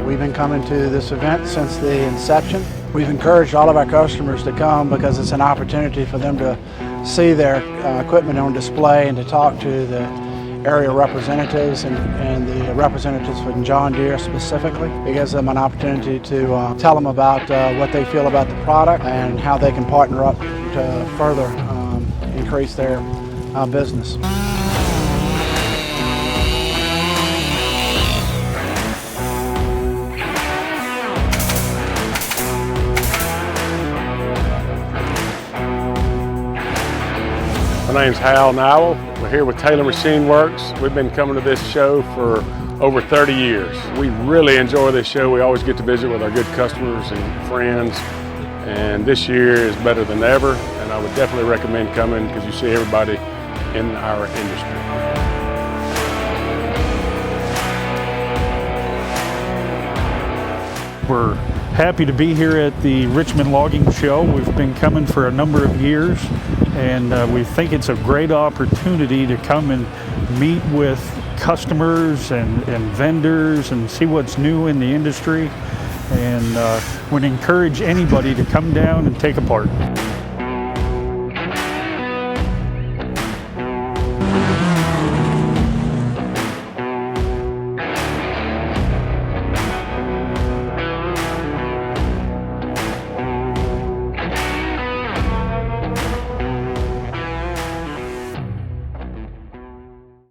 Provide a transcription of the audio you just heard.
We've been coming to this event since the inception. We've encouraged all of our customers to come because it's an opportunity for them to see their equipment on display and to talk to the area representatives and the representatives from John Deere specifically. It gives them an opportunity to tell them about what they feel about the product and how they can partner up to further increase their business. My name's Hal Nowell. We're here with Taylor Machine Works. We've been coming to this show for over 30 years. We really enjoy this show. We always get to visit with our good customers and friends. And this year is better than ever. And I would definitely recommend coming because you see everybody in our industry. We're happy to be here at the Richmond Logging Show. We've been coming for a number of years, and we think it's a great opportunity to come and meet with customers and vendors and see what's new in the industry, and would encourage anybody to come down and take a part.